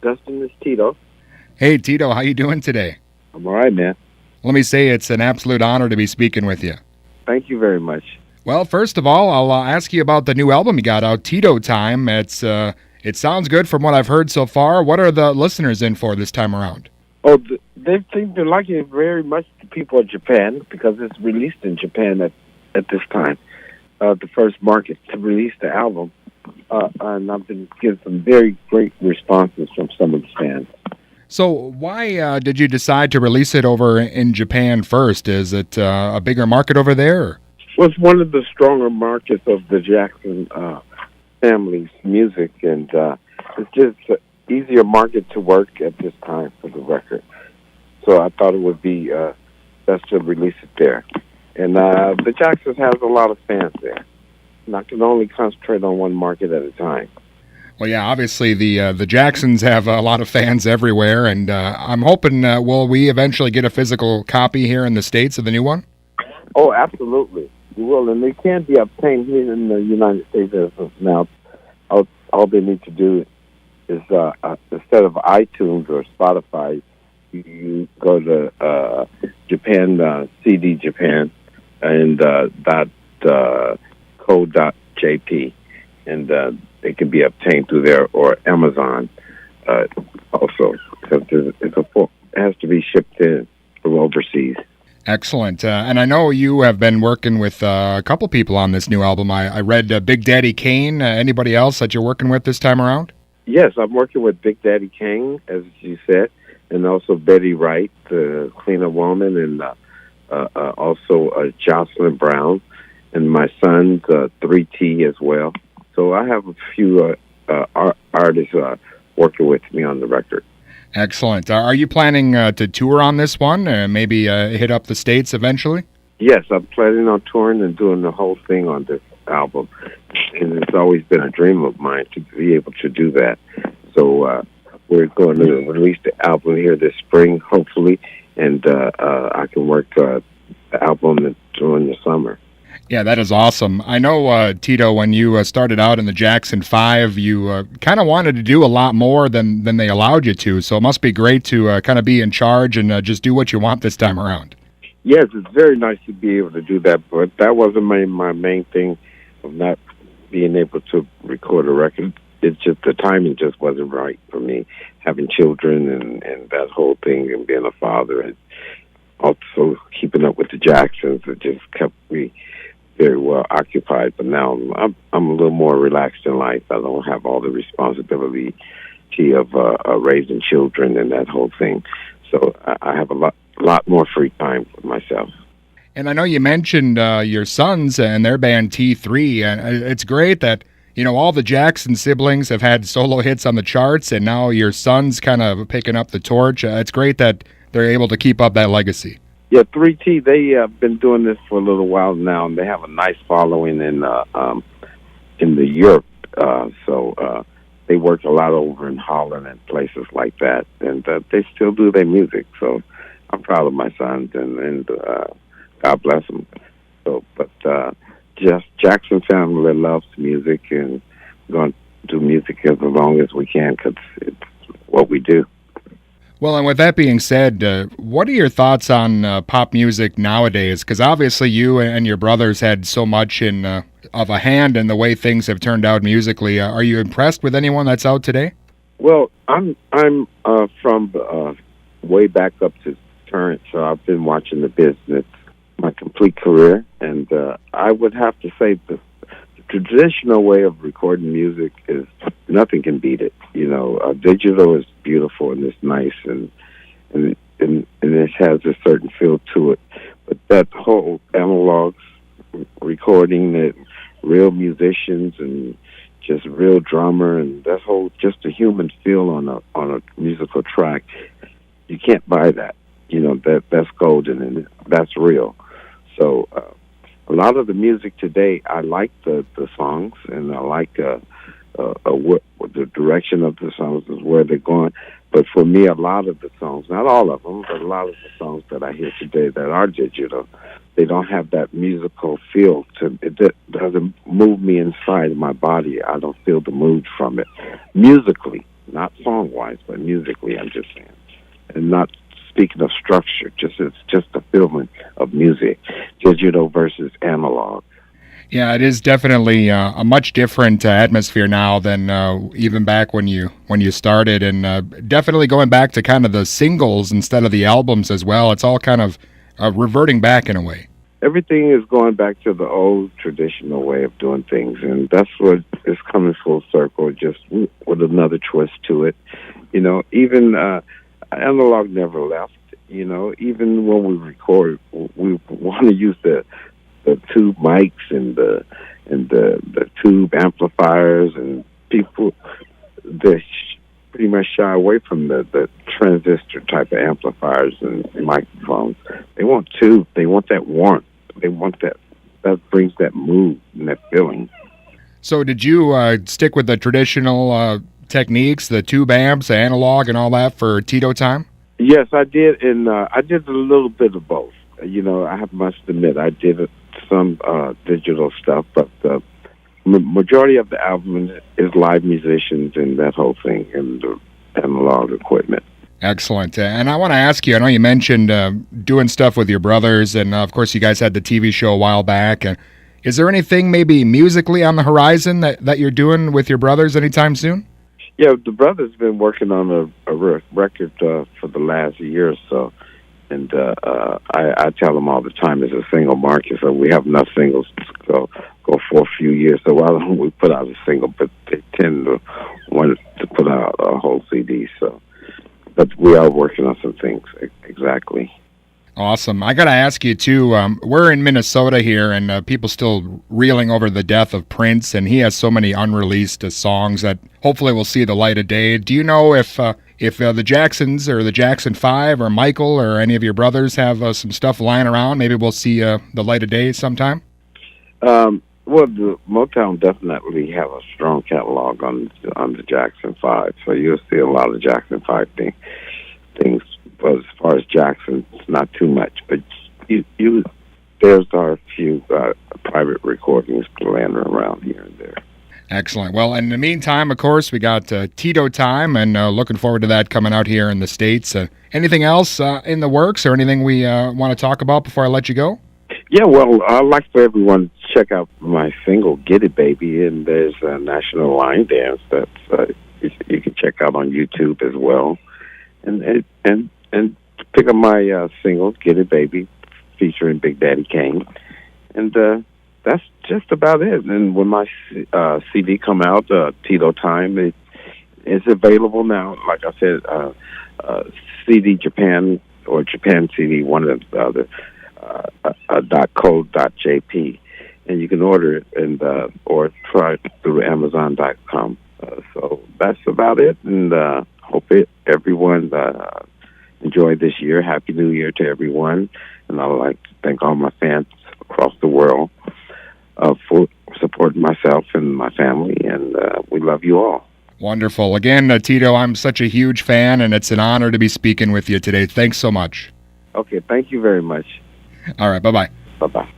Dustin, this is Tito. Hey, Tito, how you doing today? I'm all right, man. Let me say it's an absolute honor to be speaking with you. Thank you very much. Well, first of all, I'll ask you about the new album you got out, Tito Time. It sounds good from what I've heard so far. What are the listeners in for this time around? Oh, they seem to like it very much, the people of Japan, because it's released in Japan at this time. The first market to release the album. And I've been getting some very great responses from some of the fans. So why did you decide to release it over in Japan first? Is it a bigger market over there? Well, it's one of the stronger markets of the Jackson family's music, and it's just an easier market to work at this time for the record. So I thought it would be best to release it there. And the Jacksons has a lot of fans there. And I can only concentrate on one market at a time. Well, yeah, obviously the Jacksons have a lot of fans everywhere, and I'm hoping, will we eventually get a physical copy here in the States of the new one? Oh, absolutely. You will, and they can be obtained here in the United States as of now. All they need to do is, instead of iTunes or Spotify, you go to Japan, CD Japan, and .co.jp, and they can be obtained through there, or Amazon also, because it has to be shipped in from overseas. Excellent. And I know you have been working with a couple people on this new album. I read Big Daddy Kane. Anybody else that you're working with this time around? Yes, I'm working with Big Daddy Kane, as you said, and also Betty Wright, the Cleaner Woman, and also Jocelyn Brown, and my son's 3T as well. So I have a few artists working with me on the record. Excellent. Are you planning to tour on this one, maybe hit up the States eventually? Yes, I'm planning on touring and doing the whole thing on this album. And it's always been a dream of mine to be able to do that. So we're going to release the album here this spring, hopefully, and I can work the album during the summer. Yeah, that is awesome. I know, Tito, when you started out in the Jackson 5, you kind of wanted to do a lot more than they allowed you to, so it must be great to kind of be in charge and just do what you want this time around. Yes, it's very nice to be able to do that, but that wasn't my main thing of not being able to record a record. It's just the timing just wasn't right for me, having children and that whole thing, and being a father, and also keeping up with the Jacksons. It just kept me very well occupied, but now I'm a little more relaxed in life. I don't have all the responsibility of raising children and that whole thing. So I have a lot more free time for myself. And I know you mentioned your sons and their band T3, and it's great that, you know, all the Jackson siblings have had solo hits on the charts, and now your son's kind of picking up the torch. It's great that they're able to keep up that legacy. Yeah, 3T, they have been doing this for a little while now, and they have a nice following in the Europe. So they work a lot over in Holland and places like that, and they still do their music. So I'm proud of my sons, and God bless them. So, but just Jackson family loves music, and we're going to do music as long as we can, because it's what we do. Well, and with that being said, what are your thoughts on pop music nowadays? Because obviously you and your brothers had so much of a hand in the way things have turned out musically. Are you impressed with anyone that's out today? Well, I'm from way back up to current, so I've been watching the business my complete career, and I would have to say the traditional way of recording music is nothing can beat it. You know, digital is beautiful and it's nice, and it has a certain feel to it. But that whole analog recording, that real musicians and just real drummer, and that whole just a human feel on a musical track, you can't buy that. You know, that's golden and that's real. So a lot of the music today, I like the songs, and I like what the direction of the songs is, where they're going. But for me, a lot of the songs, not all of them, but a lot of the songs that I hear today that are digital, they don't have that musical feel. It doesn't move me inside my body. I don't feel the mood from it musically. not song-wise, but musically, I'm just saying. And not speaking of structure, it's just the feeling of music, digital versus analog. Yeah, it is definitely a much different atmosphere now than even back when you started, and definitely going back to kind of the singles instead of the albums as well. It's all kind of reverting back in a way. Everything is going back to the old traditional way of doing things, and that's what is coming full circle, just with another twist to it. Even analog never left. Even when we record, we want to use the tube mics and the tube amplifiers, and people they pretty much shy away from the transistor type of amplifiers and microphones. They want tube. They want that warmth. They want that brings that mood and that feeling. So did you stick with the traditional techniques, the tube amps, the analog, and all that for Tito time? Yes, I did, and I did a little bit of both. I must admit, I did some digital stuff, but the majority of the album is live musicians and that whole thing, and the analog equipment. Excellent. And I want to ask you, I know you mentioned doing stuff with your brothers, and of course you guys had the TV show a while back. Is there anything maybe musically on the horizon that you're doing with your brothers anytime soon? Yeah, the brothers been working on a record for the last year or so. And I tell them all the time it's a single market, so we have enough singles to go for a few years. So why don't we put out a single? But they tend to want to put out a whole CD. But we are working on some things, exactly. Awesome. I got to ask you, too, we're in Minnesota here, and people still reeling over the death of Prince, and he has so many unreleased songs that hopefully will see the light of day. Do you know if the Jacksons or the Jackson 5 or Michael or any of your brothers have some stuff lying around? Maybe we'll see the light of day sometime? Well, the Motown definitely have a strong catalog on the Jackson 5, so you'll see a lot of Jackson 5 things. But as far as Jackson, it's not too much. But there's a few private recordings laying around here and there. Excellent. Well, in the meantime, of course, we got Tito time, and looking forward to that coming out here in the States. Anything else in the works or anything we want to talk about before I let you go? Yeah, well, I'd like for everyone to check out my single, Get It Baby, and there's a National Line Dance that you can check out on YouTube as well. And pick up my single, Get It Baby, featuring Big Daddy Kane. And that's just about it. And when my CD come out, Tito Time, it's available now. Like I said, CD Japan or Japan CD, one of the other, .co.jp, and you can order it or try it through Amazon.com. So that's about it, and hope everyone enjoy this year. Happy New Year to everyone, and I would like to thank all my fans across the world for supporting myself and my family, and we love you all. Wonderful. Again, Tito, I'm such a huge fan, and it's an honor to be speaking with you today. Thanks so much. Okay, thank you very much. All right, bye-bye. Bye-bye.